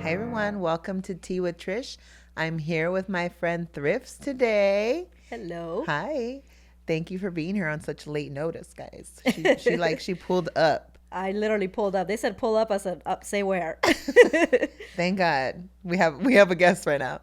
Hey everyone, welcome to Tea with Trish. I'm here with my friend Thrifts today. Hello. Hi. Thank you for being here on such late notice, guys. She pulled up. I literally pulled up. They said pull up. I said up. Say where. Thank God. We have a guest right now.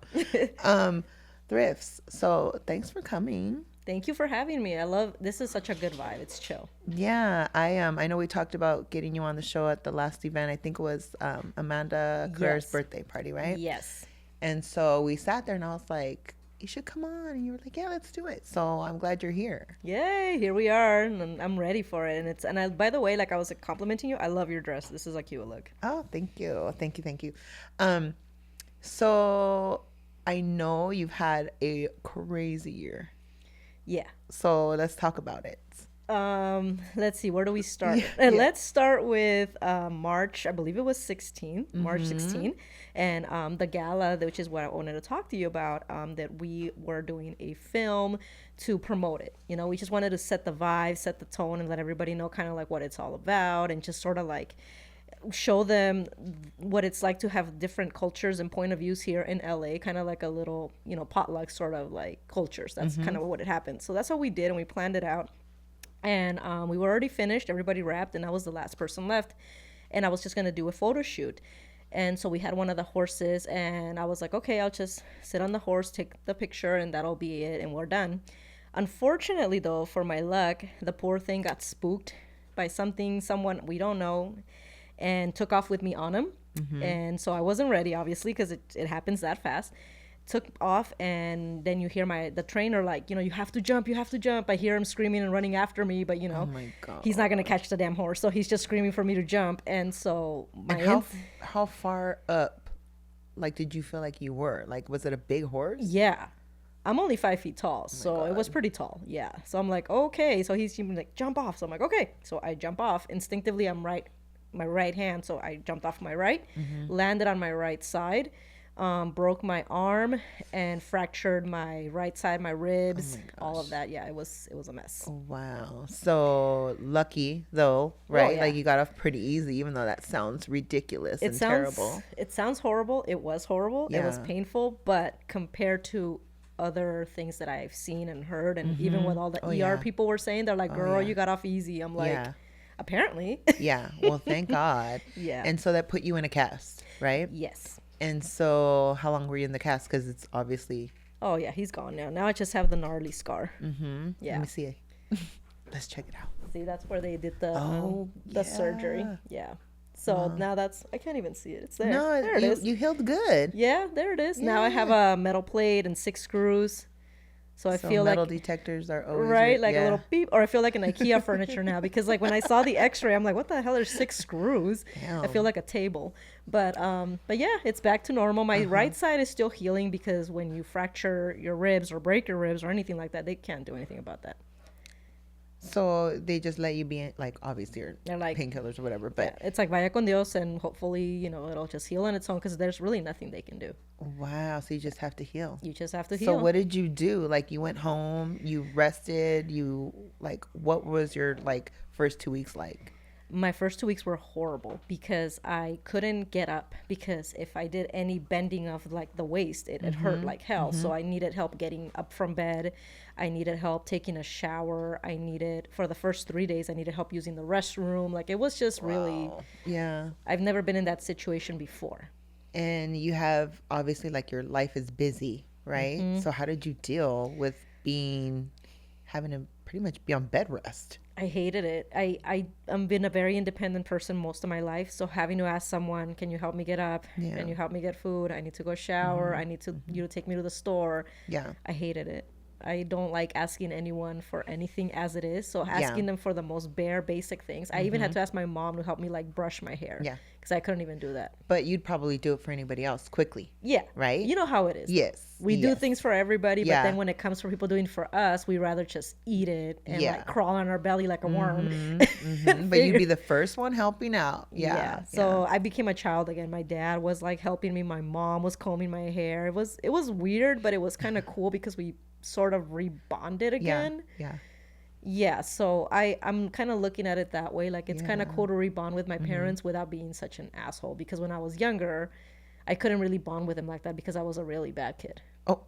Um Thrifts. So, thanks for coming. Thank you for having me. I love this. Is such a good vibe. It's chill. Yeah, I know we talked about getting you on the show at the last event. I think it was Amanda Claire's Yes. birthday party, right? Yes. And so we sat there and I was like, you should come on. And you were like, yeah, let's do it. So I'm glad you're here. Yay! Here we are, and I'm ready for it. And I, by the way, like I was complimenting you. I love your dress. This is a cute look. Oh, thank you. Thank you. Thank you. Um, so I know you've had a crazy year. Yeah. So let's talk about it. Let's see. Where do we start? Yeah, yeah. Let's start with March. I believe it was 16, March Mm-hmm. 16, and the gala, which is what I wanted to talk to you about. That we were doing a film to promote it. You know, we just wanted to set the vibe, set the tone, and let everybody know kind of like what it's all about, and just sort of like show them what it's like to have different cultures and point of views here in LA, kind of like a little, potluck sort of like cultures. That's kind of what it happened. So that's what we did, and we planned it out. And we were already finished, everybody wrapped, and I was the last person left. And I was just going to do a photo shoot. And so we had one of the horses, and I was like, okay, I'll just sit on the horse, take the picture, and that'll be it, and we're done. Unfortunately, though, for my luck, the poor thing got spooked by someone we don't know, and took off with me on him. And so I wasn't ready, obviously, because it happens that fast. Took off, and then you hear the trainer like, you have to jump, you have to jump. I hear him screaming and running after me, but Oh my God. he's not gonna catch the damn horse, so he's just screaming for me to jump. And so And how far up, like, did you feel like you were? Like, was it a big horse? yeah, I'm only 5 feet tall, so it was God. pretty tall. Yeah, so I'm like, okay, so he's like, jump off. So I'm like, okay, so I jump off instinctively. My right hand, so I jumped off my right, landed on my right side, broke my arm and fractured my right side, my ribs, all of that. Yeah, it was a mess. Wow. So lucky though, right? Yeah. Like you got off pretty easy, even though that sounds ridiculous It and sounds terrible. it sounds horrible. It was horrible. It was Yeah. painful, but compared to other things that I've seen and heard, and even what all the Oh, ER yeah. people were saying, they're like, "Girl, yeah. you got off easy." I'm like, Yeah. apparently. Yeah. Well, thank God. Yeah. And so that put you in a cast, right? Yes. And so how long were you in the cast? Because it's obviously. Oh yeah, he's gone now. Now I just have the gnarly scar. Let Yeah. me see it. Let's check it out. See, that's where they did the Oh, surgery. yeah. Yeah. So now I can't even see it. It's there. No, There it is. you healed good. Yeah, there it is. Now I have a metal plate and 6 screws. So I So feel metal like detectors are always right, like a yeah. little beep, or I feel like an IKEA furniture now, because like when I saw the X-ray, I'm like, what the hell? There's 6 screws. I feel Damn. like a table, but yeah, it's back to normal. My right side is still healing, because when you fracture your ribs or break your ribs or anything like that, they can't do anything about that. So they just let you be in, like obviously your They're like, painkillers or whatever, yeah, but it's like vaya con Dios, and hopefully it'll just heal on its own, because there's really nothing they can do. wow, so you just have to heal. You just have to So heal. what did you do? Like you went home, you rested, you like what was your like first 2 weeks like? My first 2 weeks were horrible, because I couldn't get up, because if I did any bending of like the waist, it hurt like hell. So I needed help getting up from bed. I needed help taking a shower. For the first 3 days, I needed help using the restroom. Like it was just really, Wow. Yeah. I've never been in that situation before. And you have obviously like your life is busy, right? So how did you deal with having to pretty much be on bed rest? I hated it. I've been a very independent person most of my life. So having to ask someone, can you help me get up? Yeah. Can you help me get food? I need to go shower. I need to you to take me to the store. Yeah. I hated it. I don't like asking anyone for anything as it is. So asking them for the most bare basic things. I even had to ask my mom to help me like brush my hair. Yeah. Because I couldn't even do that. But you'd probably do it for anybody else quickly. Yeah. Right? You know how it is. Yes. We do yes. things for everybody, Yeah. but then when it comes for people doing for us, we rather just eat it and Yeah. like crawl on our belly like a worm. But you'd be the first one helping out. Yeah. So I became a child again. My dad was like helping me. My mom was combing my hair. It was weird, but it was kind of cool, because we sort of rebonded Yeah. again. Yeah. Yeah, so I'm kind of looking at it that way. Like it's kind of Yeah. cool to rebond with my parents without being such an asshole. Because when I was younger, I couldn't really bond with him like that because I was a really bad kid. Oh,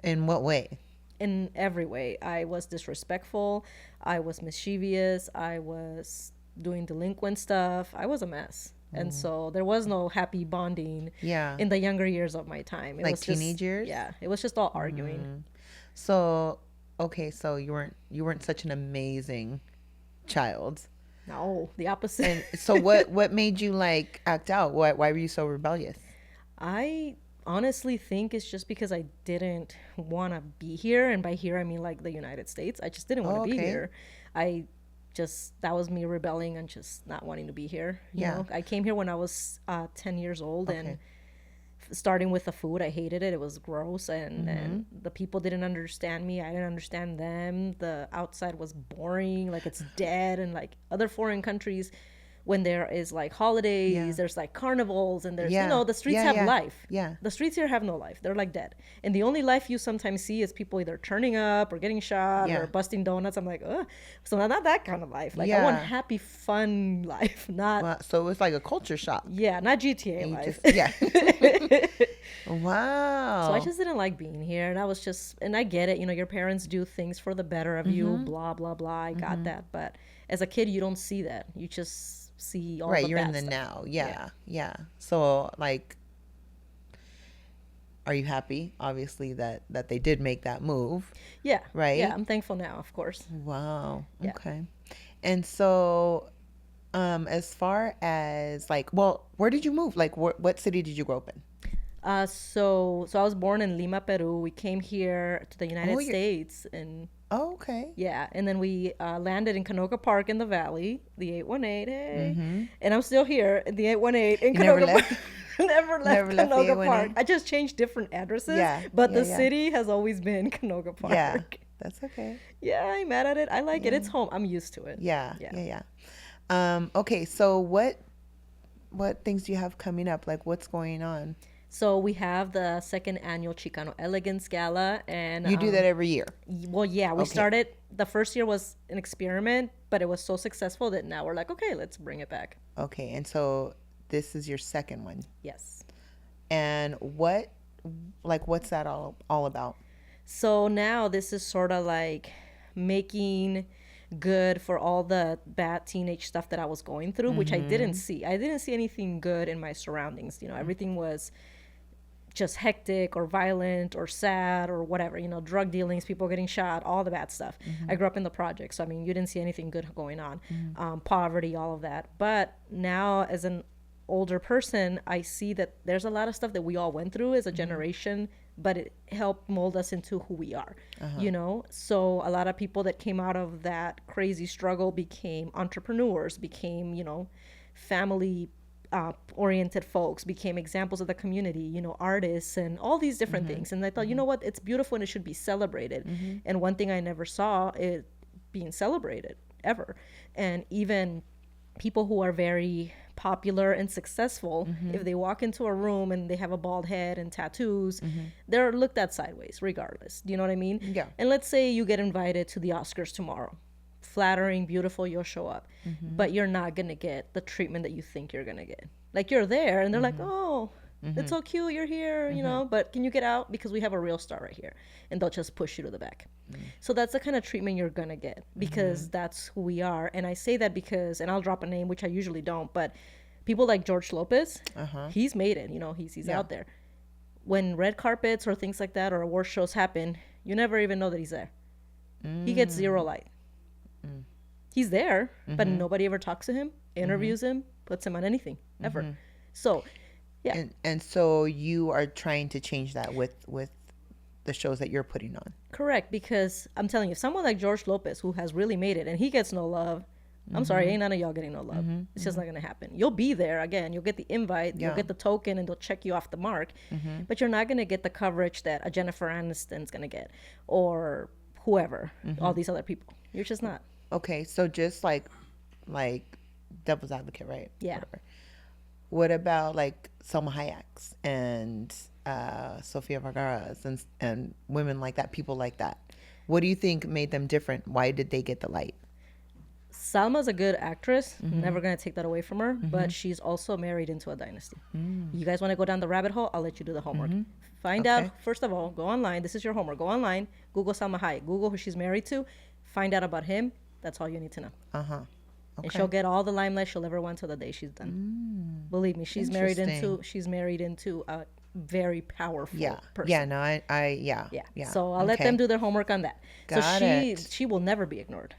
in what way? In every way. I was disrespectful. I was mischievous. I was doing delinquent stuff. I was a mess. And so there was no happy bonding Yeah. in the younger years of my time. It Like was teenage just, years? yeah, it was just all arguing. So, okay, so you weren't such an amazing child. No, the opposite. And so what made you like act out? Why were you so rebellious? I honestly think it's just because I didn't want to be here. And by here, I mean like the United States. I just didn't want Oh, to be okay. here. I just, that was me rebelling and just not wanting to be here. You Yeah. know, I came here when I was 10 years old, and Okay. starting with the food, I hated it. It was gross, and the people didn't understand me. I didn't understand them. The outside was boring, like it's dead. And like other foreign countries, when there is like holidays, Yeah. there's like carnivals, and there's, Yeah. the streets Yeah, have yeah. life. Yeah. The streets here have no life. They're like dead. And the only life you sometimes see is people either turning up or getting shot Yeah. or busting donuts. I'm like, ugh. So not that kind of life. Like I want Yeah. happy, fun life, not Well, so it was like a culture shock. yeah, not GTA And you life. just yeah. So Wow. I just didn't like being here. And I was just, and I get it, your parents do things for the better of you, blah, blah, blah. I got that. But as a kid, you don't see that. You just see all Right, the you're in bad the stuff. now. Yeah. Yeah. So like are you happy obviously that they did make that move? Yeah. Right? Yeah, I'm thankful now, of course. Wow. Yeah. Okay. And so as far as like, well, where did you move? Like what city did you grow up in? So I was born in Lima, Peru. We came here to the United Oh, you're States, and Oh, okay. yeah, and then we landed in Canoga Park in the Valley, the 818. Hey, Mm-hmm. and I'm still here in the 818 in You never Canoga left? Park. Never left Never left the Canoga 818? Park. I just changed different addresses, Yeah, but yeah, the yeah. city has always been Canoga Park. Yeah. That's okay. Yeah, I ain't mad at it. I like it. It's home. I'm used to it. Yeah. Yeah. Yeah, yeah. Okay, so what things do you have coming up? Like what's going on? So we have the second annual Chicano Elegance Gala, and You do that every year. well, yeah, we Okay. started. The first year was an experiment, but it was so successful that now we're like, okay, let's bring it back. Okay, and so this is your second one. Yes. And what's that all about? So now this is sort of like making good for all the bad teenage stuff that I was going through, which I didn't see. I didn't see anything good in my surroundings. Everything was just hectic or violent or sad or whatever, drug dealings, people getting shot, all the bad stuff. I grew up in the projects. So, I mean, you didn't see anything good going on. Poverty, all of that. But now as an older person, I see that there's a lot of stuff that we all went through as a generation, but it helped mold us into who we are, So a lot of people that came out of that crazy struggle became entrepreneurs, became, family oriented folks, became examples of the community, artists and all these different things. And I thought, you know what, it's beautiful and it should be celebrated. And one thing I never saw is being celebrated ever. And even people who are very popular and successful, if they walk into a room and they have a bald head and tattoos, they're looked at sideways regardless. Do you know what I mean? Yeah. And let's say you get invited to the Oscars tomorrow. Flattering, beautiful, you'll show up. But you're not going to get the treatment that you think you're going to get. Like you're there and they're like, oh, it's so cute, you're here, but can you get out? Because we have a real star right here. And they'll just push you to the back. So that's the kind of treatment you're going to get because that's who we are. And I say that because, and I'll drop a name, which I usually don't, but people like George Lopez, he's made it, he's out there. When red carpets or things like that or award shows happen, you never even know that he's there. He gets zero light. He's there, but nobody ever talks to him, interviews him, puts him on anything, ever. So, yeah. And so you are trying to change that with the shows that you're putting on. Correct, because I'm telling you, someone like George Lopez, who has really made it, and he gets no love, I'm sorry, ain't none of y'all getting no love. It's just not going to happen. You'll be there, again, you'll get the invite, you'll get the token, and they'll check you off the mark, but you're not going to get the coverage that a Jennifer Aniston's going to get, or whoever, all these other people. You're just not. Okay, so just like devil's advocate, right? Yeah. Whatever. What about like Selma Hayek's and Sofia Vergara's and women like that, people like that? What do you think made them different? Why did they get the light? Salma's a good actress. Never gonna take that away from her. But she's also married into a dynasty. You guys want to go down the rabbit hole? I'll let you do the homework. Find out, first of all, go online. This is your homework. Go online, Google Salma Hayek, Google who she's married to, find out about him. That's all you need to know. Okay. And she'll get all the limelight she'll ever want till the day she's done. Believe me, she's married into a very powerful person. Yeah, no, yeah. So I'll let them do their homework on that. Got it. She will never be ignored,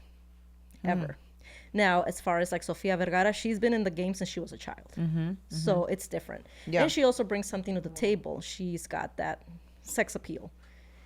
ever. Now, as far as like Sofia Vergara, she's been in the game since she was a child. So it's different. Yeah. And she also brings something to the table. She's got that sex appeal.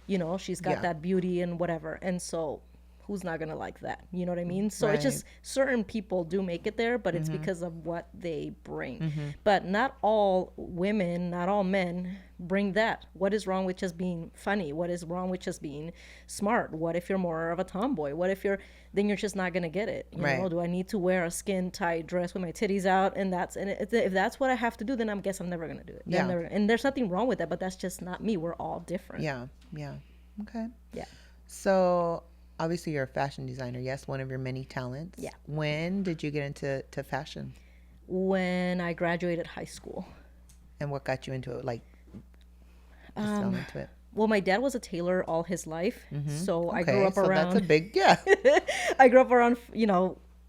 You know, she's got that beauty and whatever. And so who's not going to like that? You know what I mean? So it's just certain people do make it there, but it's because of what they bring. But not all women, not all men bring that. What is wrong with just being funny? What is wrong with just being smart? What if you're more of a tomboy? What if then you're just not going to get it? You know, do I need to wear a skin tight dress with my titties out? And if that's what I have to do, then I guess I'm never going to do it. And there's nothing wrong with that, but that's just not me. We're all different. Yeah. Okay. Yeah. So obviously you're a fashion designer. Yes, one of your many talents. Yeah. When did you get into fashion? When I graduated high school. And what got you into it? Like, just fell into it. Well, my dad was a tailor all his life, so I grew up around. That's a big I grew up around,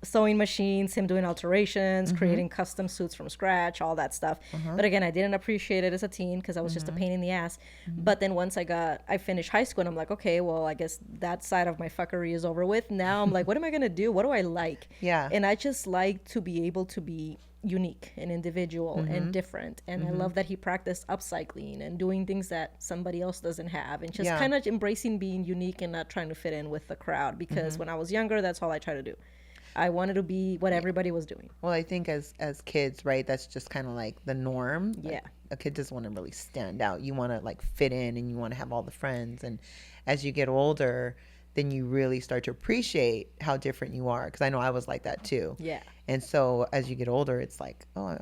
sewing machines, him doing alterations, creating custom suits from scratch, all that stuff. But again, I didn't appreciate it as a teen because I was just a pain in the ass. But then once I finished high school, and I'm like, okay, well, I guess that side of my fuckery is over with. Now I'm like, what am I gonna do? What do I like? Yeah. And I just like to be able to be unique and individual and different, and I love that he practiced upcycling and doing things that somebody else doesn't have, and just kind of embracing being unique and not trying to fit in with the crowd, because when I was younger, that's all I tried to do. I wanted to be what everybody was doing. Well, I think as kids, right, that's just kind of like the norm. Yeah. Like, a kid doesn't want to really stand out. You want to like fit in, and you want to have all the friends, and as you get older, then you really start to appreciate how different you are, because I know I was like that too. Yeah. And so as you get older, it's like, oh,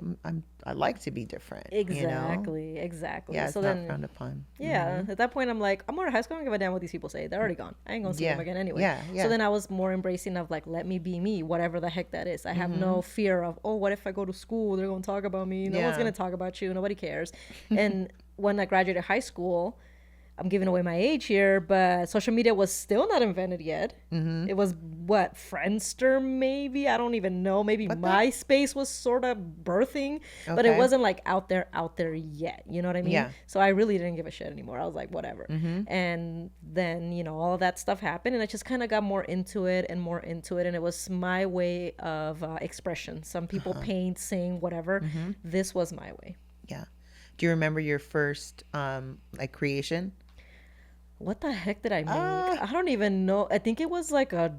I like to be different. Exactly. Yeah, it's so not then, frowned upon. Yeah, at that point, I'm like, I'm out of high school. I don't give a damn what these people say. They're already gone. I ain't gonna see them again anyway. Yeah. So then I was more embracing of like, let me be me, whatever the heck that is. I have no fear of, oh, what if I go to school? They're gonna talk about me. No one's gonna talk about you. Nobody cares. And when I graduated high school, I'm giving away my age here, but social media was still not invented yet. It was what, Friendster maybe? I don't even know. Maybe MySpace was sort of birthing, but it wasn't like out there yet. You know what I mean? Yeah. So I really didn't give a shit anymore. I was like, whatever. And then, all of that stuff happened, and I just kind of got more into it, and it was my way of expression. Some people paint, sing, whatever. This was my way. Yeah. Do you remember your first like creation? What the heck did I make? I don't even know. I think it was like a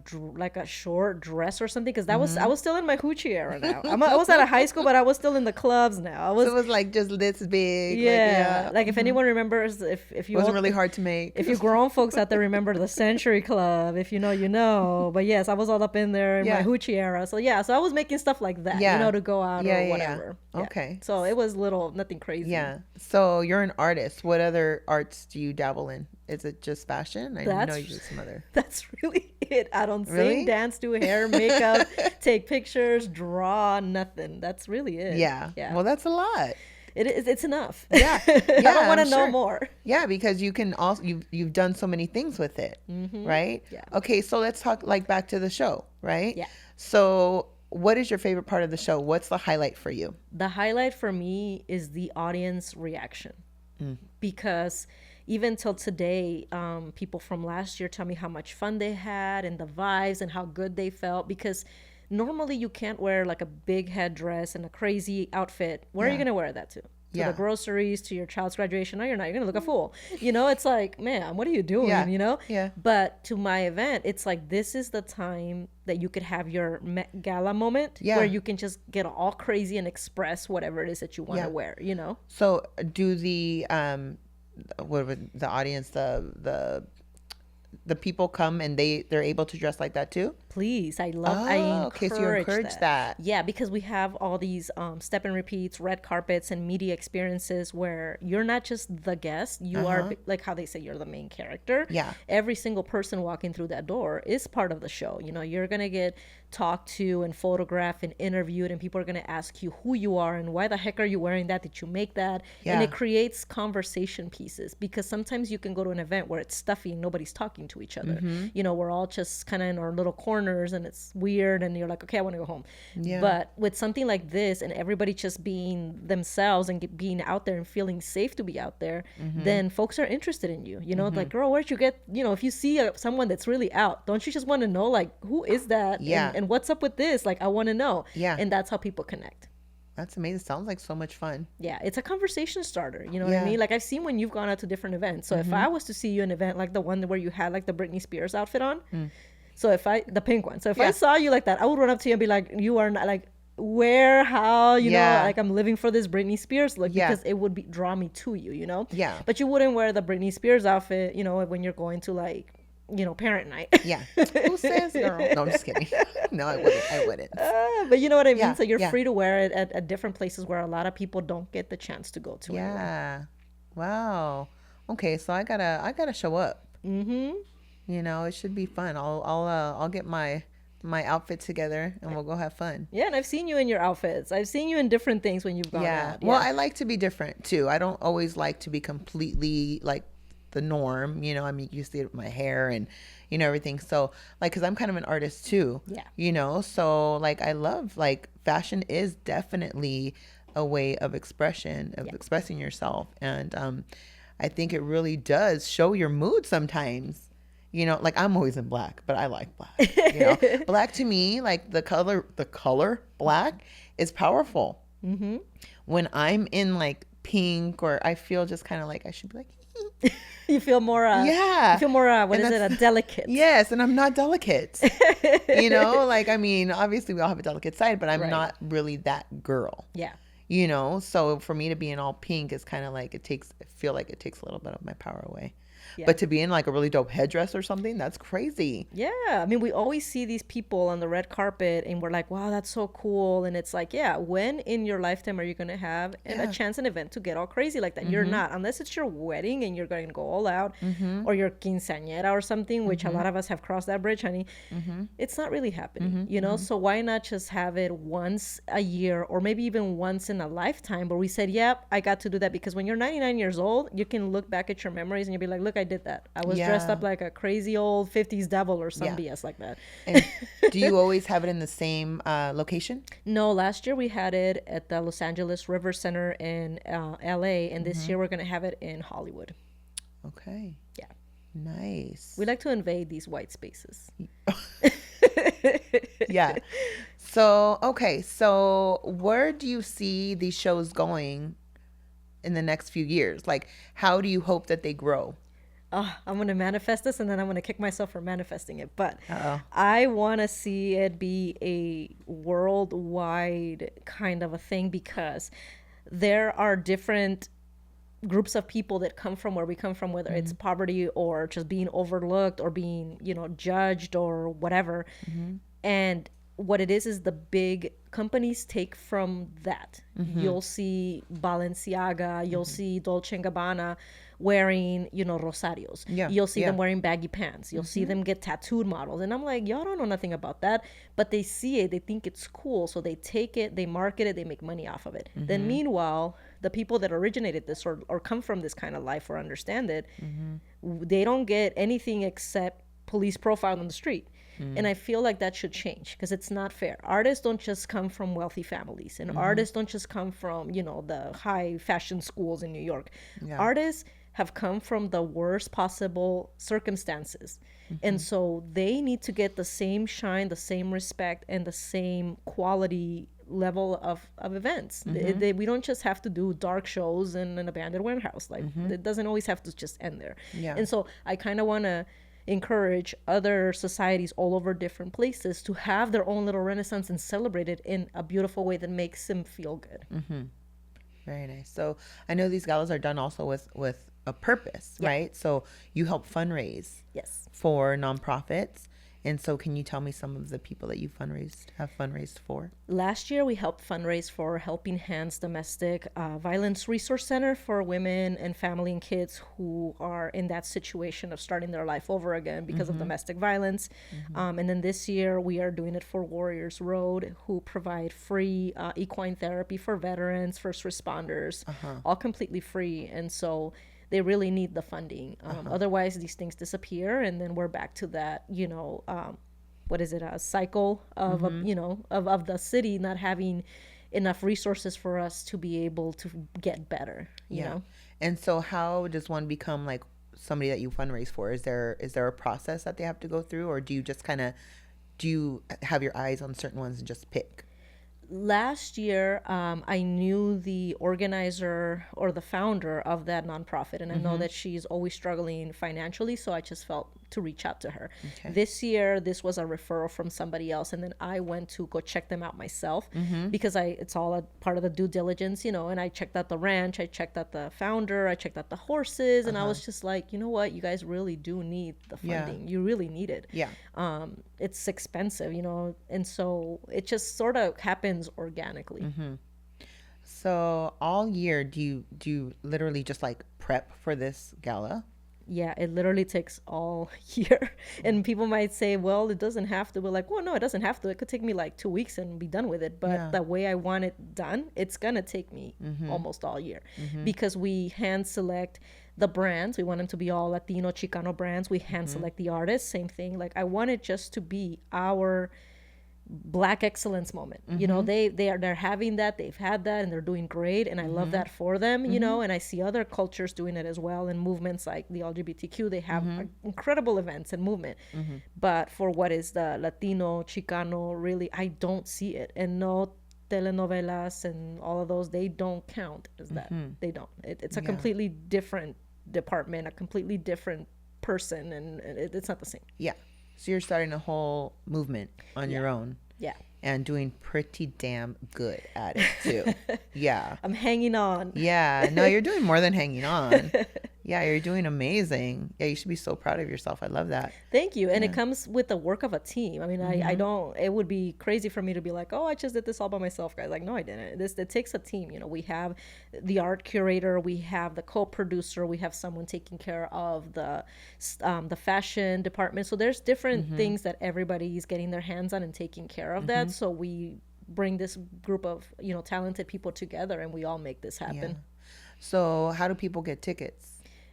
short dress or something, because I was still in my hoochie era now. I was out of high school, but I was still in the clubs now. So it was like just this big. Yeah. Like if anyone remembers, if you it wasn't really hard to make. If you grown folks out there remember the Century Club, if you know, you know. But yes, I was all up in there in my hoochie era. So so I was making stuff like that, to go out or whatever. Yeah. Okay. So it was nothing crazy. Yeah. So you're an artist. What other arts do you dabble in? Is it just fashion? I know you do some other. That's really it. I don't sing, dance, do hair, makeup, take pictures, draw, nothing. That's really it. Yeah. Well, that's a lot. It is. It's enough. Yeah. I don't want to know more. Yeah, because you can also you've done so many things with it, right? Yeah. Okay, so let's talk like back to the show, right? Yeah. So what is your favorite part of the show? What's the highlight for you? The highlight for me is the audience reaction, because even till today, people from last year tell me how much fun they had and the vibes and how good they felt, because normally you can't wear like a big headdress and a crazy outfit. Where are you going to wear that to? To the groceries, to your child's graduation? No, you're not. You're going to look a fool. It's like, man, what are you doing? Yeah. But to my event, it's like, this is the time that you could have your Met Gala moment where you can just get all crazy and express whatever it is that you want to wear, So do the what would the audience, the people come and they're able to dress like that too? Please, I Oh, okay. So you encourage encourage that. that. Yeah, because we have all these step and repeats, red carpets, and media experiences where you're not just the guest, you are like how they say you're the main character. Yeah. Every single person walking through that door is part of the show. You know, you're gonna get talked to and photographed and interviewed, and people are gonna ask you who you are and why the heck are you wearing that? Did you make that? And Yeah. it creates conversation pieces because sometimes you can go to an event where it's stuffy and nobody's talking to each other. You know, we're all just kind of in our little corners and it's weird and you're like, okay, I want to go home. Yeah. But with something like this and everybody just being themselves and being out there and feeling safe to be out there, then folks are interested in you. You know, like, girl, where'd you get, you know, if you see someone that's really out, don't you just want to know, like, who is that? Yeah. And what's up with this? Like, I want to know. Yeah. And that's how people connect. That's amazing. Sounds like so much fun. Yeah, it's a conversation starter. You know what Yeah. I mean? Like I've seen when you've gone out to different events. So if I was to see you in an event like the one where you had like the Britney Spears outfit on, so the pink one. So if I saw you like that, I would run up to you and be like, you are not like, where, how, you know, like I'm living for this Britney Spears look because it would draw me to you, you know? Yeah. But you wouldn't wear the Britney Spears outfit, you know, when you're going to like, you know, parent night. Yeah. Who says, girl? No, I'm just kidding. No, I wouldn't. I wouldn't. But you know what I mean? Yeah, So you're yeah. free to wear it at different places where a lot of people don't get the chance to go to. Anyway. Yeah. Wow. Okay, so I gotta show up. You know, it should be fun. I'll get my outfit together and we'll go have fun. Yeah, and I've seen you in your outfits. I've seen you in different things when you've gone Yeah. out. Well, I like to be different too. I don't always like to be completely like the norm. You know, I mean, you see it with my hair and, you know, everything. So like, cause I'm kind of an artist too. Yeah. You know, so like I love like fashion is definitely a way of expression of expressing yourself. And I think it really does show your mood sometimes. You know, like I'm always in black, but I like black. You know, black to me, like the color black is powerful. When I'm in like pink or I feel just kind of like I should be like, You feel more, yeah. You feel more, what And is it, a delicate? yes, and I'm not delicate. You know, like I mean, obviously we all have a delicate side, but I'm Right. not really that girl. Yeah. You know, so for me to be in all pink is kind of like I feel like it takes a little bit of my power away. Yeah. But to be in like a really dope headdress or something, that's crazy. Yeah. I mean, we always see these people on the red carpet and we're like, wow, that's so cool. And it's like, yeah, when in your lifetime are you going to have a chance, an event to get all crazy like that? You're not, unless it's your wedding and you're going to go all out or your quinceañera or something, which a lot of us have crossed that bridge, honey. It's not really happening, you know? So why not just have it once a year or maybe even once in a lifetime where we said, yep, I got to do that. Because when you're 99 years old, you can look back at your memories and you'll be like, look, I did that. I was dressed up like a crazy old 50s devil or some BS like that. And do you always have it in the same location? No, last year we had it at the Los Angeles River Center in LA, and this year we're going to have it in Hollywood. Okay. Yeah. Nice. We like to invade these white spaces. Yeah. So, okay. So where do you see these shows going in the next few years? Like, how do you hope that they grow? I'm going to manifest this and then I'm going to kick myself for manifesting it. But Uh-oh. I want to see it be a worldwide kind of a thing because there are different groups of people that come from where we come from, whether it's poverty or just being overlooked or being, you know, judged or whatever. And what it is the big companies take from that. You'll see Balenciaga, you'll see Dolce & Gabbana wearing, you know, rosarios. Yeah, You'll see yeah. them wearing baggy pants. You'll see them get tattooed models. And I'm like, y'all don't know nothing about that. But they see it. They think it's cool. So they take it, they market it, they make money off of it. Then meanwhile, the people that originated this or come from this kind of life or understand it, they don't get anything except police profile on the street. And I feel like that should change because it's not fair. Artists don't just come from wealthy families and artists don't just come from, you know, the high fashion schools in New York. Yeah. Artists have come from the worst possible circumstances. And so they need to get the same shine, the same respect, and the same quality level of events. We don't just have to do dark shows in an abandoned warehouse. Like it doesn't always have to just end there. Yeah. And so I kind of want to encourage other societies all over different places to have their own little renaissance and celebrate it in a beautiful way that makes them feel good. Very nice. So I know these galas are done also with a purpose, right? So you help fundraise Yes. for nonprofits And so can you tell me some of the people that you have fundraised for? Last year, we helped fundraise for Helping Hands Domestic Violence Resource Center for women and family and kids who are in that situation of starting their life over again because of domestic violence. And then this year, we are doing it for Warriors Road, who provide free equine therapy for veterans, first responders, all completely free. And so they really need the funding. Otherwise, these things disappear, and then we're back to that, what is it, a cycle of of the city not having enough resources for us to be able to get better, you know. And so how does one become like somebody that you fundraise for? Is there a process that they have to go through, or do you just do you have your eyes on certain ones and just pick? Last year, I knew the organizer or the founder of that nonprofit, and I know that she's always struggling financially, so I just felt to reach out to her. Okay. This year, this was a referral from somebody else, and then I went to go check them out myself because it's all a part of the due diligence, and I checked out the ranch, I checked out the founder, I checked out the horses, and I was just like, you know what, you guys really do need the funding. You really need it. It's expensive, and so it just sort of happens organically. So all year, do you literally just like prep for this gala? Yeah, it literally takes all year. And people might say, well, it doesn't have to. We're like, well, no, it doesn't have to. It could take me like 2 weeks and be done with it. But the way I want it done, it's going to take me almost all year because we hand select the brands. We want them to be all Latino, Chicano brands. We hand select the artists. Same thing. Like, I want it just to be our Black excellence moment. They're having that, they've had that, and they're doing great, and I love that for them. And I see other cultures doing it as well, and movements like the LGBTQ, they have incredible events and movement. But for what is the Latino, Chicano, really, I don't see it. And no telenovelas and all of those, they don't count as that. They don't. It's a completely different department, a completely different person, and it's not the same. So you're starting a whole movement on your own. And doing pretty damn good at it too. I'm hanging on. No, you're doing more than hanging on. You're doing amazing. You should be so proud of yourself. I love that. Thank you. And it comes with the work of a team. I mean, I don't, it would be crazy for me to be like, oh, I just did this all by myself, guys. Like, no, I didn't. It takes a team. We have the art curator, we have the co-producer, we have someone taking care of the fashion department. So there's different things that everybody's getting their hands on and taking care of that. So we bring this group of, talented people together, and we all make this happen. So how do people get tickets?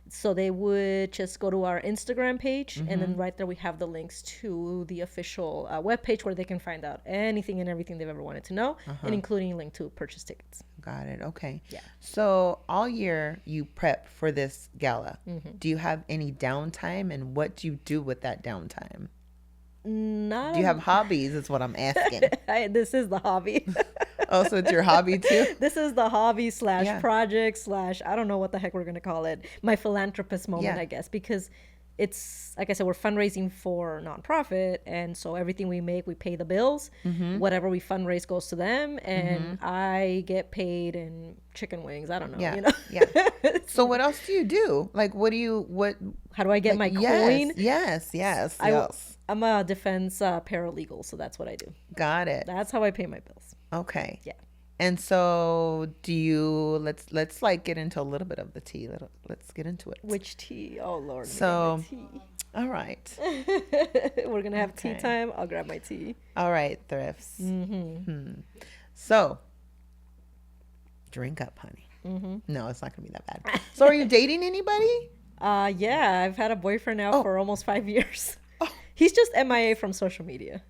So they would just go to our Instagram page, and then right there we have the links to the official webpage where they can find out anything and everything they've ever wanted to know, and including a link to purchase tickets. Got it. Okay. So all year you prep for this gala. Do you have any downtime, and what do you do with that downtime? Do you have hobbies is what I'm asking. This is the hobby. Oh, so it's your hobby too? This is the hobby / project / I don't know what the heck we're going to call it. My philanthropist moment, I guess, because it's, like I said, we're fundraising for nonprofit. And so everything we make, we pay the bills. Whatever we fundraise goes to them. And I get paid in chicken wings. I don't know. So what else do you do? Like, how do I get my coin? Yes. I'm a defense paralegal, so that's what I do. Got it. That's how I pay my bills. Okay. And so do you, let's like get into a little bit of the tea. Let's get into it. Which tea? Oh, Lord. So, all right. We're going to have tea time. I'll grab my tea. All right, Thrifts. So, drink up, honey. No, it's not going to be that bad. So are you dating anybody? Yeah, I've had a boyfriend now for almost 5 years. He's just MIA from social media.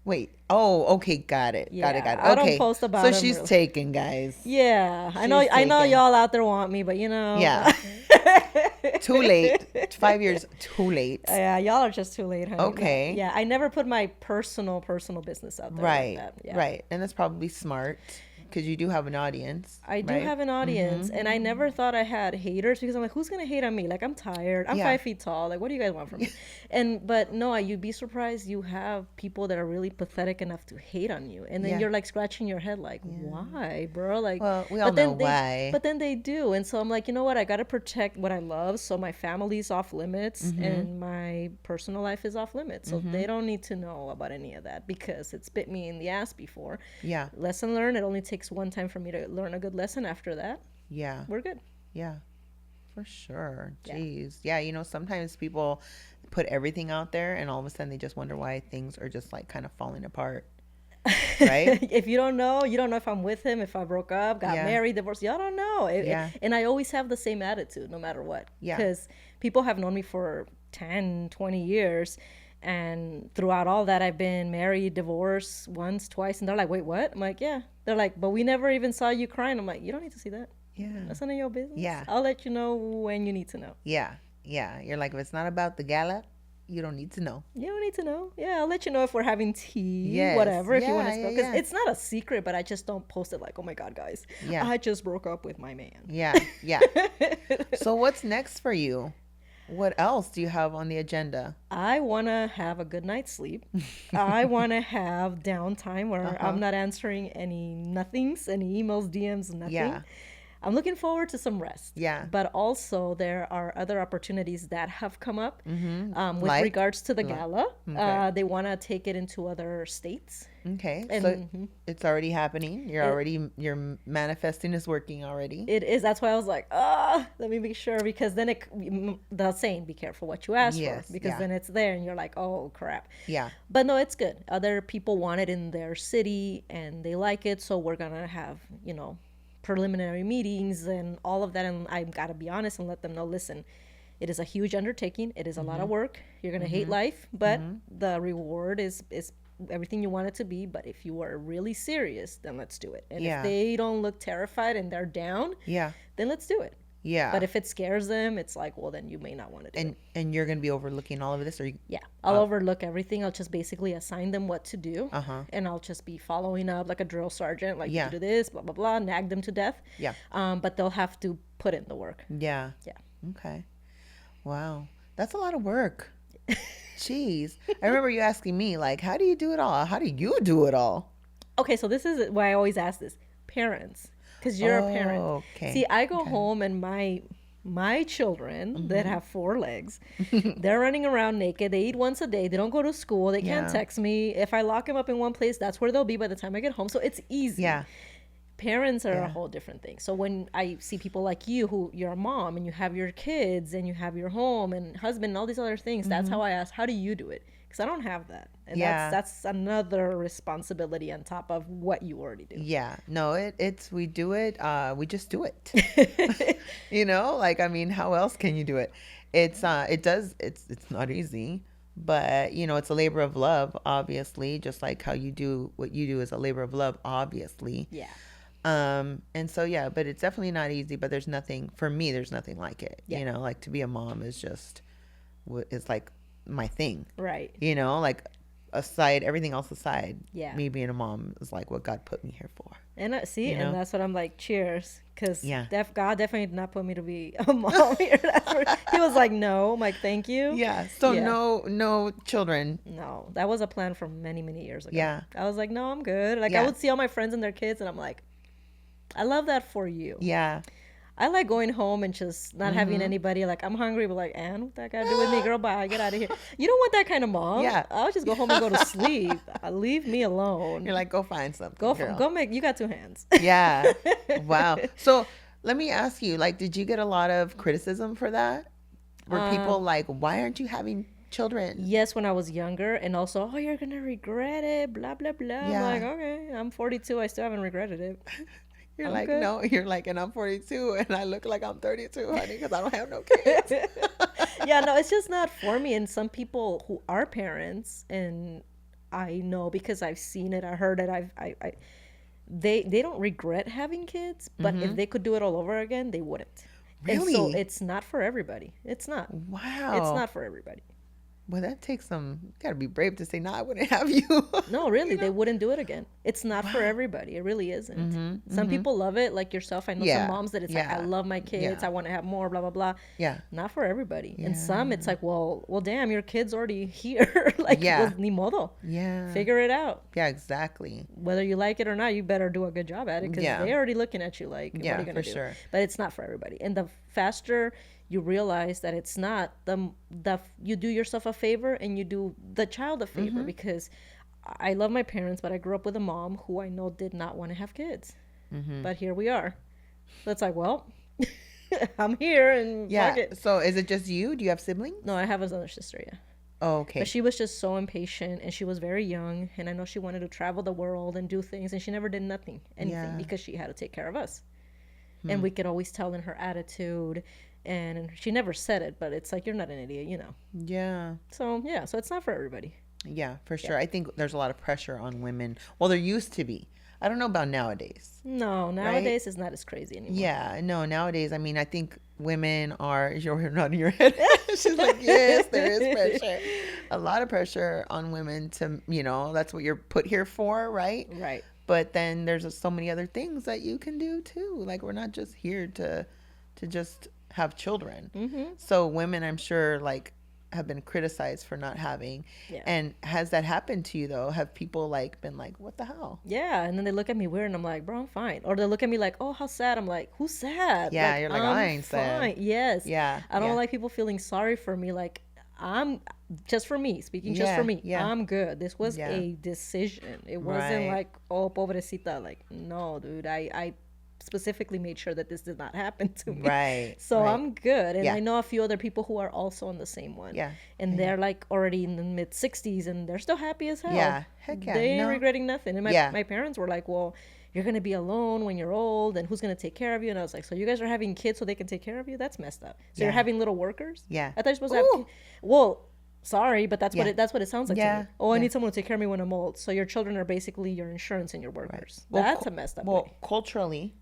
Wait. Oh, okay. Got it. Got it. I don't post about him. So she's taken, guys. Yeah. I know y'all out there want me, but Yeah. Too late. 5 years, too late. Yeah, y'all are just too late, honey. Okay. Yeah, I never put my personal business out there. Right. Like that. Yeah. Right. And that's probably smart. because you do have an audience, I do right? have an audience, and I never thought I had haters because I'm like, who's gonna hate on me? Like, I'm tired. I'm Yeah. 5 feet tall. Like, what do you guys want from me? But no, you'd be surprised. You have people that are really pathetic enough to hate on you, and then Yeah. you're like scratching your head, like, why, bro? Like, Well, we all but then know they, why. but then they do, and so I'm like, you know what? I gotta protect what I love, so my family's off limits, and my personal life is off limits, so they don't need to know about any of that because it's bit me in the ass before. Yeah. Lesson learned. It only takes one time for me to learn a good lesson. After that, Yeah. we're good. Yeah. For sure. Yeah. Jeez. Yeah. Sometimes people put everything out there and all of a sudden they just wonder why things are just like kind of falling apart. Right? If you don't know if I'm with him, if I broke up, got Yeah. married, divorced. Y'all don't know. Yeah. And I always have the same attitude no matter what. Yeah. Because people have known me for 10, 20 years. And throughout all that, I've been married, divorced once, twice. And they're like, wait, what? I'm like, yeah. They're like, but we never even saw you crying. I'm like, you don't need to see that. Yeah. That's none of your business. Yeah. I'll let you know when you need to know. Yeah. Yeah. You're like, if it's not about the gala, you don't need to know. You don't need to know. Yeah, I'll let you know if we're having tea, Yes. whatever, if you want to Yeah, spill. yeah, Because yeah. it's not a secret, but I just don't post it like, oh my God, guys, Yeah. I just broke up with my man. Yeah. Yeah. So what's next for you? What else do you have on the agenda? I want to have a good night's sleep. I want to have downtime where I'm not answering any nothings, any emails, DMs, nothing. Yeah. I'm looking forward to some rest. Yeah. But also there are other opportunities that have come up with Like? regards to the gala. Okay. They want to take it into other states. Okay. And- So it's already happening. Your manifesting is working already. It is. That's why I was like, let me make sure, because then the saying, be careful what you ask Yes, for, because yeah. then it's there and you're like, oh crap. Yeah. But no, it's good. Other people want it in their city and they like it, so we're gonna have, preliminary meetings and all of that. And I've got to be honest and let them know, listen, it is a huge undertaking. It is a lot of work. You're gonna hate life, but the reward is everything you want it to be. But if you are really serious, then let's do it. And Yeah. if they don't look terrified and they're down, Yeah. then let's do it. Yeah. But if it scares them, it's like, well, then you may not want to do it. and you're gonna be overlooking all of this, or Yeah, I'll overlook everything. I'll just basically assign them what to do, and I'll just be following up like a drill sergeant, like Yeah. you do this, blah blah blah, nag them to death. Yeah. But they'll have to put in the work. Yeah. Yeah. Okay. Wow. That's a lot of work. Jeez. I remember you asking me, like, how do you do it all? How do you do it all? Okay, so this is why I always ask this: parents, because you're a parent. Okay. See, I go home and my children that have 4 legs, they're running around naked. They eat once a day. They don't go to school. They can't Yeah. text me. If I lock them up in one place, that's where they'll be by the time I get home. So it's easy. Yeah. Parents are a whole different thing. So when I see people like you, who you're a mom and you have your kids and you have your home and husband and all these other things, that's how I ask, how do you do it? Because I don't have that. And Yeah. that's another responsibility on top of what you already do. Yeah. No, it's we do it. We just do it. Like, I mean, how else can you do it? It's not easy, but it's a labor of love, obviously, just like how you do what you do is a labor of love, obviously. Yeah. And so, yeah, but it's definitely not easy, but there's nothing like it, Yeah. like to be a mom is just, it's like my thing, Right. like aside, everything else aside, Yeah. me being a mom is like what God put me here for. And see, You know? and that's what I'm like, cheers. Because Yeah. God definitely did not put me to be a mom here. He was like, no. I'm like, thank you. Yeah. So Yeah. no children. No, that was a plan from many, many years ago. Yeah. I was like, no, I'm good. Like, Yeah. I would see all my friends and their kids, and I'm like, I love that for you. Yeah. I like going home and just not having anybody like, I'm hungry, but like, and what that got to do with me, girl? Bye, get out of here. You don't want that kind of mom. Yeah. I'll just go home and go to sleep. Leave me alone. You're like, go find something. Go make. You got 2 hands. Yeah. Wow. So let me ask you, like, did you get a lot of criticism for that? Were people like, why aren't you having children? Yes, when I was younger, and also, oh, you're gonna regret it, blah blah blah. Yeah. I'm like, okay, I'm 42, I still haven't regretted it. You're I'm like, good. no, you're like, and I'm 42 and I look like I'm 32, honey, because I don't have no kids. Yeah, no, it's just not for me. And some people who are parents, and I know because I've seen it, I heard it, they don't regret having kids, but if they could do it all over again, they wouldn't. And so Really? it's not for everybody. It's not. Wow. It's not for everybody. Well, that takes some. You gotta be brave to say, "No, I wouldn't have you." No, really, You they know? wouldn't do it again. It's not for Wow. everybody. It really isn't. Mm-hmm. Some Mm-hmm. people love it, like yourself. I know some Yeah. moms that it's like, I Yeah. love my kids. Yeah. I want to have more, blah, blah, blah. Yeah. Not for everybody. And some, it's Yeah. like, well, damn, your kid's already here. Like, well, Yeah. ni modo. Yeah. Figure it out. Yeah. Exactly. Whether you like it or not, you better do a good job at it because Yeah. they're already looking at you like, what are Yeah. you going For to do? sure. But it's not for everybody. And the faster you realize that it's not, the you do yourself a favor and you do the child a favor, because I love my parents, but I grew up with a mom who I know did not want to have kids. But here we are. So it's like, well, I'm here and fuck Yeah. it. So, is it just you? Do you have siblings? No, I have another sister, yeah. Oh, okay. But she was just so impatient and she was very young. And I know she wanted to travel the world and do things. And she never did anything, Yeah. because she had to take care of us. And we could always tell in her attitude. And she never said it, but it's like, you're not an idiot, you know. Yeah. So, yeah. So it's not for everybody. Yeah, for sure. I think there's a lot of pressure on women. Well, there used to be. I don't know about nowadays. No, nowadays it's not as crazy anymore. Yeah, no, nowadays, I mean, I think women are, you're nodding your head. She's like, yes, there is pressure. A lot of pressure on women to, that's what you're put here for, right? Right. But then there's so many other things that you can do too. Like, we're not just here to just have children. Mm-hmm. So women, I'm sure, like, have been criticized for not having. Yeah. And has that happened to you though? Have people like been like, what the hell? Yeah, and then they look at me weird, and I'm like, bro, I'm fine. Or they look at me like, oh, how sad. I'm like, who's sad? Yeah, you're like, I ain't sad. Yes. Yeah, I don't yeah. like people feeling sorry for me. Like, I'm just for me, speaking just Yeah, for me. yeah. I'm good. This was Yeah. a decision. It wasn't Right. like, oh, pobrecita. Like, no, dude. I specifically made sure that this did not happen to me. Right. So right. I'm good. And Yeah. I know a few other people who are also on the same one. Yeah. And Yeah. they're like already in the mid 60s and they're still happy as hell. Yeah. Heck yeah. They ain't No. regretting nothing. And Yeah. my parents were like, well, you're going to be alone when you're old, and who's going to take care of you? And I was like, so you guys are having kids so they can take care of you? That's messed up. So Yeah. you're having little workers? Yeah. I thought you're supposed to have Ooh. well, sorry, but that's Yeah. what it sounds like to Yeah. me. Oh, I Yeah. need someone to take care of me when I'm old. So your children are basically your insurance and your workers. Well, That's a messed up Well, way. culturally,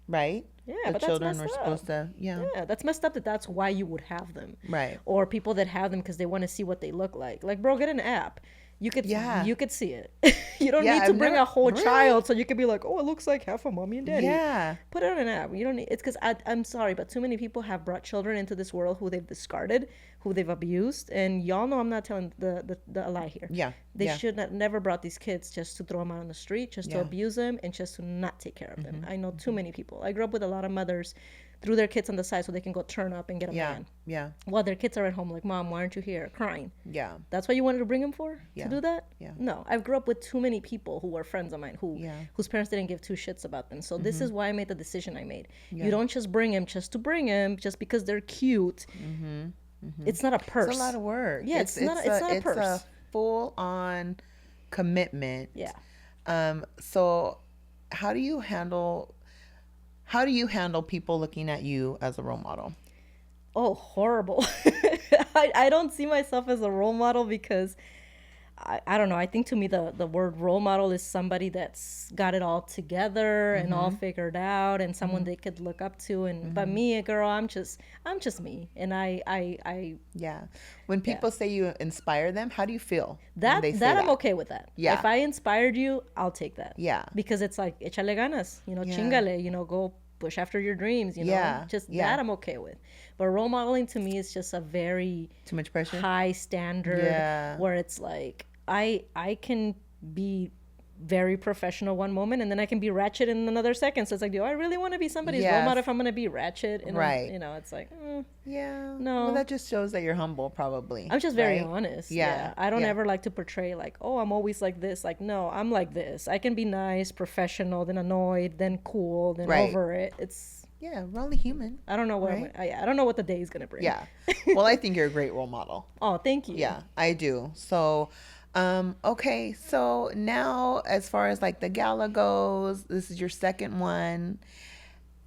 right? Yeah, the but that's children messed were up. supposed to, Yeah, that's messed up that that's why you would have them. Right. Or people that have them because they want to see what they look like. Like, bro, get an app. You could Yeah. you could see it. You don't Yeah, need to I've bring never- a whole really? child so you could be like, oh, it looks like half of mommy and daddy. Yeah. Put it on an app. You don't need. It's because I'm sorry, but too many people have brought children into this world who they've discarded, who they've abused, and y'all know I'm not telling the a lie here. Yeah. They yeah. should not never brought these kids just to throw them out on the street, just to Yeah. abuse them, and just to not take care of them. Mm-hmm. I know too many people. I grew up with a lot of mothers threw their kids on the side so they can go turn up and get a Yeah. man. Yeah. While their kids are at home, like, Mom, why aren't you here? Crying. Yeah. That's what you wanted to bring them for? Yeah. To do that? Yeah. No. I've grew up with too many people who were friends of mine Yeah. whose parents didn't give two shits about them. So this is why I made the decision I made. Yeah. You don't just bring them just to bring them, just because they're cute. It's not a purse. It's a lot of work. Yeah, it's not a purse. It's a full-on commitment. Yeah. So how do you handle people looking at you as a role model? Oh, horrible. I don't see myself as a role model because I don't know. I think to me the word role model is somebody that's got it all together and all figured out and someone they could look up to. And but me, a girl, I'm just me. And I Yeah. When people say you inspire them, how do you feel? when that they say that I'm okay with that. Yeah. If I inspired you, I'll take that. Yeah. Because it's like échale ganas, Yeah. chingale, go push after your dreams, Yeah. Just Yeah. that I'm okay with. But role modeling to me is just a very Too much pressure? high standard Yeah. where it's like I can be very professional one moment and then I can be ratchet in another second. So it's like, do I really want to be somebody's role Yes. model if I'm going to be ratchet? And Right. it's like, Yeah. No. Well, that just shows that you're humble, probably. I'm just very right? honest. Yeah. I don't Yeah. ever like to portray like, oh, I'm always like this. Like, no, I'm like this. I can be nice, professional, then annoyed, then cool, then Right. over it. It's, Yeah, we're only human. I don't know what Right. I don't know what the day is going to bring. Yeah. Well, I think you're a great role model. Oh, thank you. Yeah, I do. So, okay. So now, as far as like the gala goes, this is your second one.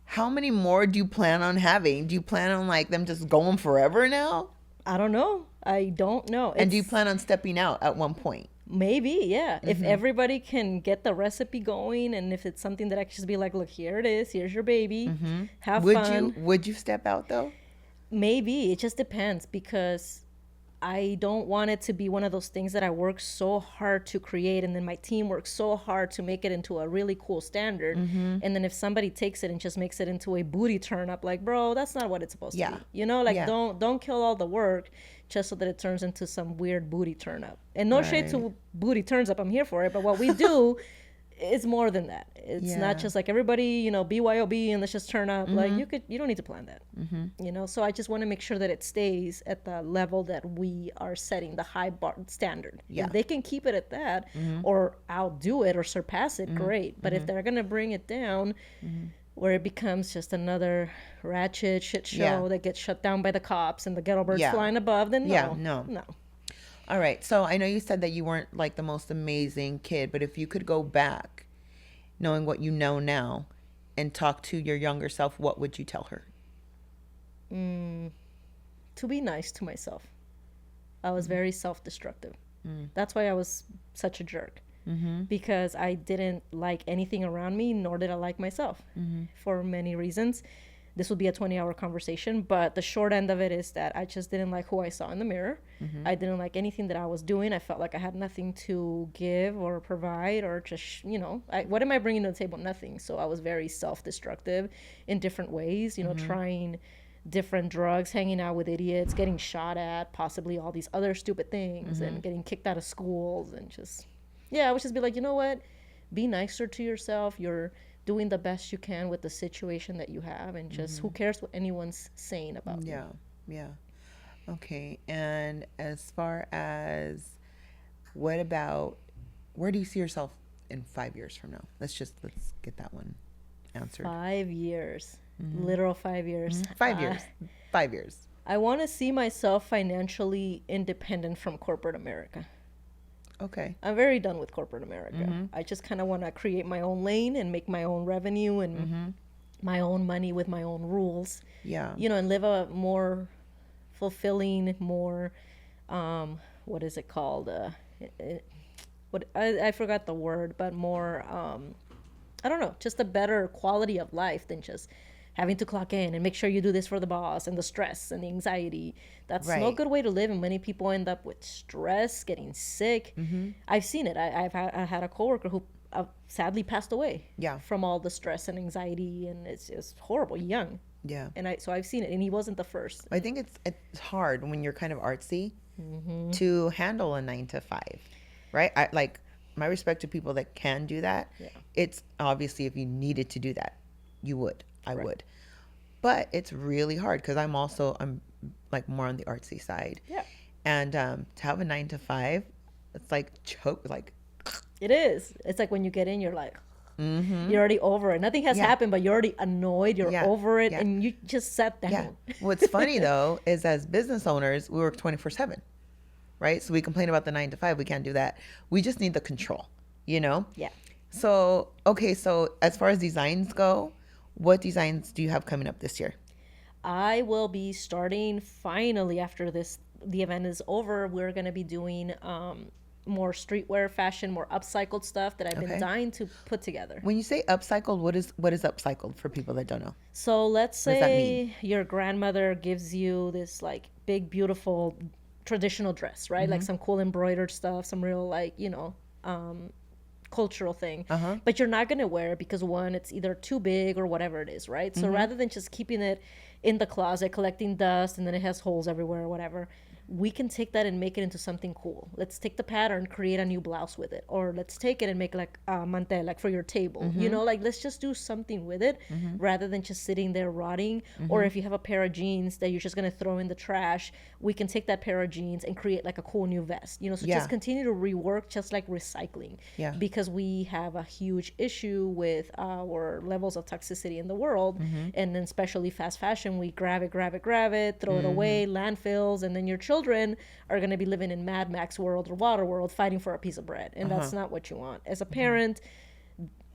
How many more do you plan on having? Do you plan on like them just going forever now? I don't know. I don't know. And do you It's- plan on stepping out at one point? Maybe, yeah. If Mm-hmm. everybody can get the recipe going, and if it's something that I can just be like, look, here it is. Here's your baby. Have Would fun. you step out though? Maybe. It just depends because I don't want it to be one of those things that I work so hard to create, and then my team works so hard to make it into a really cool standard. Mm-hmm. And then if somebody takes it and just makes it into a booty turn up, like, bro, that's not what it's supposed to Yeah. be. You know, like Yeah. don't kill all the work just so that it turns into some weird booty turn up. And no shade Right. to booty turns up. I'm here for it. But what we do is more than that. It's Yeah. not just like everybody, you know, BYOB and let's just turn up. Like you don't need to plan that. You know, so I just want to make sure that it stays at the level that we are setting, the high bar standard. Yeah. If they can keep it at that or outdo it or surpass it, great. But if they're going to bring it down where it becomes just another ratchet shit show Yeah. that gets shut down by the cops and the ghetto birds Yeah. flying above, then no. Yeah, no. No. All right. So I know you said that you weren't like the most amazing kid, but if you could go back, knowing what you know now, and talk to your younger self, what would you tell her? To be nice to myself. I was very self-destructive. That's why I was such a jerk. Because I didn't like anything around me, nor did I like myself for many reasons. This would be a 20-hour conversation, but the short end of it is that I just didn't like who I saw in the mirror. I didn't like anything that I was doing. I felt like I had nothing to give or provide or just, you know, what am I bringing to the table? Nothing. So I was very self-destructive in different ways, you know, trying different drugs, hanging out with idiots, getting shot at, possibly all these other stupid things, and getting kicked out of schools, and just, yeah, I would just be like, you know what? Be nicer to yourself. You're doing the best you can with the situation that you have, and just who cares what anyone's saying about you. Yeah. Yeah. Okay. And as far as what about where do you see yourself in 5 years from now? Let's get that one answered. 5 years. Literal 5 years. 5 years. 5 years. I want to see myself financially independent from corporate America. Okay. I'm very done with corporate America. I just kind of want to create my own lane and make my own revenue and my own money with my own rules. Yeah. You know, and live a more fulfilling, more, what is it called? I forgot the word, but more, I don't know, just a better quality of life than just having to clock in and make sure you do this for the boss and the stress and the anxiety. That's no Right. good way to live. And many people end up with stress, getting sick. I've seen it. I had a coworker who sadly passed away Yeah. from all the stress and anxiety. And it's horrible, young. Yeah. And so I've seen it. And he wasn't the first. I think it's hard when you're kind of artsy to handle a 9 to 5, right? I like my respect to people that can do that. Yeah. It's obviously if you needed to do that, you would. I Right. would. But it's really hard because I'm like more on the artsy side. Yeah. And to have a 9 to 5, it's like choke, like It is. It's like when you get in, you're like, you're already over it. Nothing has Yeah. happened, but you're already annoyed. You're Yeah. over it. Yeah. And you just sat down. yeah. What's funny though is as business owners, we work 24/7, right? So we complain about the 9 to 5. We can't do that. We just need the control, you know? Yeah. So, okay. So as far as designs go, what designs do you have coming up this year? I will be starting finally after the event is over. We're going to be doing more streetwear fashion, more upcycled stuff that I've Okay. been dying to put together. When you say upcycled, what is upcycled for people that don't know? So let's What does that say your grandmother gives you this like big, beautiful traditional dress, right? Like some cool embroidered stuff, some real like, you know, cultural thing. But you're not going to wear it because one, it's either too big or whatever it is, right? So rather than just keeping it in the closet, collecting dust, and then it has holes everywhere or whatever, we can take that and make it into something cool. Let's take the pattern, create a new blouse with it. Or let's take it and make like a mantel, like for your table. You know, like let's just do something with it rather than just sitting there rotting. Or if you have a pair of jeans that you're just going to throw in the trash, we can take that pair of jeans and create like a cool new vest. You know, so Yeah. just continue to rework, just like recycling. Yeah. Because we have a huge issue with our levels of toxicity in the world. And then especially fast fashion, we grab it, throw it away, landfills, and then your children are going to be living in Mad Max world or Water world fighting for a piece of bread. And that's not what you want. As a parent,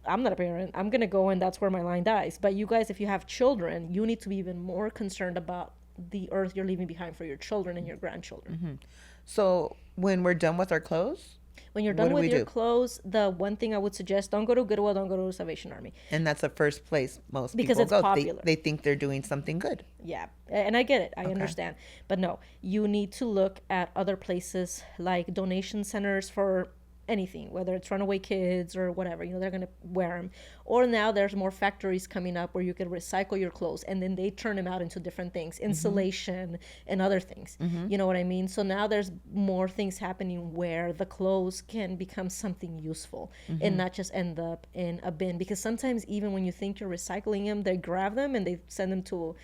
I'm not a parent. I'm going to go and that's where my line dies. But you guys, if you have children, you need to be even more concerned about the earth you're leaving behind for your children and your grandchildren. So when we're done with our clothes, When you're What done do with we your do? clothes, the one thing I would suggest, don't go to Goodwill, don't go to Salvation Army. And that's the first place most Because people it's go. popular. They think they're doing something good. Yeah, and I get it. I Okay. understand. But no, you need to look at other places like donation centers for anything, whether it's runaway kids or whatever. They're going to wear them. Or now there's more factories coming up where you can recycle your clothes and then they turn them out into different things, insulation and other things. You know what I mean? So now there's more things happening where the clothes can become something useful and not just end up in a bin. Because sometimes even when you think you're recycling them, they grab them and they send them to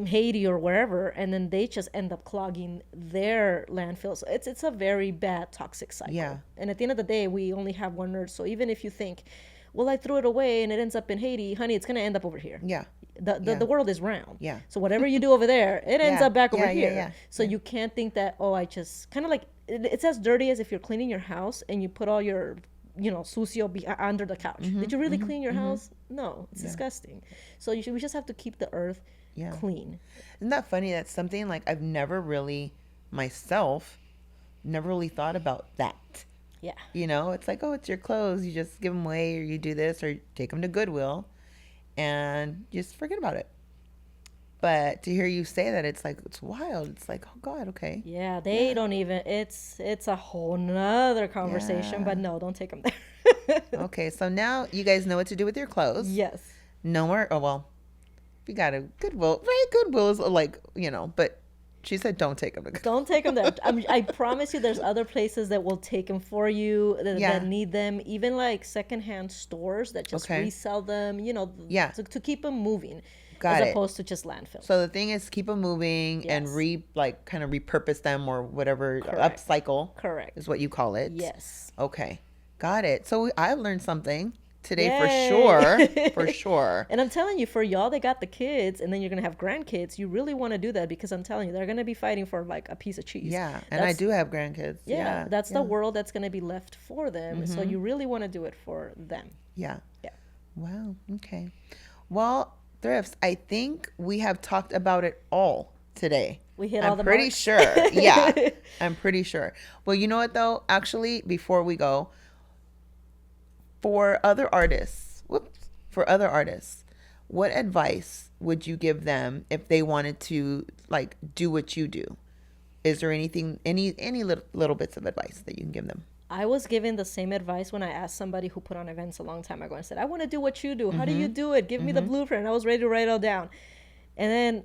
Haiti or wherever, and then they just end up clogging their landfills. So it's a very bad toxic cycle. Yeah. And at the end of the day, we only have one Earth. So even if you think, well, I threw it away and it ends up in Haiti, honey, it's gonna end up over here. Yeah. The world is round. Yeah. So whatever you do over there, it ends Yeah. up back over Yeah, yeah, here. yeah. So you can't think that, oh, I just kind of like it's as dirty as if you're cleaning your house and you put all your sucio under the couch. Did you really clean your house? No, it's disgusting. So we just have to keep the earth clean. Isn't that funny? That's something like I've never really myself never really thought about that. Yeah. It's like, oh, it's your clothes. You just give them away or you do this or take them to Goodwill and just forget about it. But to hear you say that, it's like, it's wild. It's like, oh God, okay. Yeah, they don't even, it's a whole nother conversation, Yeah. but no, don't take them there. Okay, so now you guys know what to do with your clothes. Yes. No more, oh, well, we got a Goodwill. Right, Goodwill is like, but she said don't take them to Goodwill. Don't take them there. I promise you there's other places that will take them for you that need them. Even like secondhand stores that just resell them, to keep them moving. Got as it. opposed to just landfill. So the thing is keep them moving and kind of repurpose them or whatever. Correct. Upcycle. Correct. Is what you call it. Yes. Okay. Got it. So I learned something today Yay. for sure. For sure. And I'm telling you, for y'all that got the kids and then you're going to have grandkids, you really want to do that because I'm telling you, they're going to be fighting for like a piece of cheese. Yeah. And I do have grandkids. Yeah. That's the world that's going to be left for them. So you really want to do it for them. Yeah. Yeah. Wow. Okay. Well, Thrifts, I think we have talked about it all today. We hit all the I'm pretty marks. sure. Yeah. I'm pretty sure. Well, you know what though? Actually, before we go, for other artists, what advice would you give them if they wanted to like do what you do? Is there anything, any little bits of advice that you can give them? I was given the same advice when I asked somebody who put on events a long time ago and said, I want to do what you do. How do you do it? Give me the blueprint. And I was ready to write it all down. And then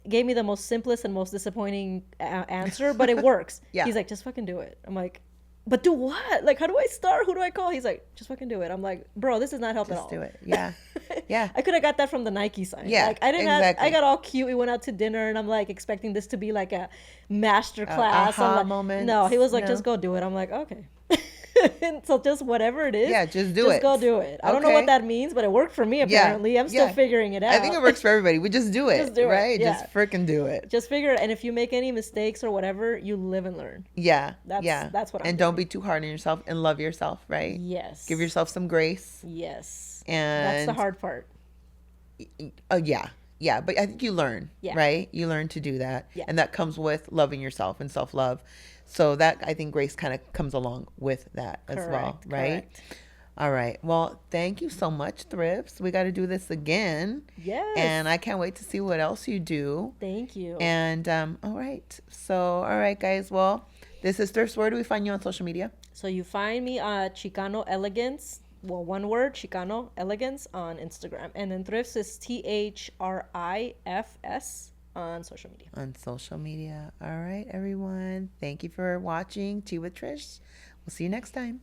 gave me the most simplest and most disappointing answer, but it works. Yeah. He's like, just fucking do it. I'm like, but do what? Like, how do I start? Who do I call? He's like, just fucking do it. I'm like, bro, this does not help at all. Just do it. Yeah. Yeah. I could have got that from the Nike sign. Yeah, Like, I didn't exactly. I got all cute. We went out to dinner and I'm like expecting this to be like a master class. I'm aha like, moment. no, he was like, No. just go do it. I'm like, okay. So just whatever it is. Yeah, just do Just it. go do it. I don't know Okay. what that means, but it worked for me apparently. I'm still Yeah. figuring it out. I think it works for everybody. We just do it. Just do it, Right? yeah. Just freaking do it. Just figure it. And if you make any mistakes or whatever, you live and learn. Yeah. That's what I'm And don't be too hard on yourself and love yourself, right? Yes. Give yourself some grace. Yes. And That's the hard part. Yeah. Yeah. But I think you learn, Yeah. right? You learn to do that. Yeah. And that comes with loving yourself and self-love. So that, I think grace kind of comes along with that as well, Correct, right? correct. All right. Well, thank you so much, Thrifts. We got to do this again. Yes. And I can't wait to see what else you do. Thank you. And all right. So, all right, guys. Well, this is Thrifts. Where do we find you on social media? So you find me at Chicano Elegance. Well, one word, Chicano Elegance on Instagram. And then Thrifts is THRIFS on social media. On social media. All right, everyone. Thank you for watching Tea with Trish. We'll see you next time.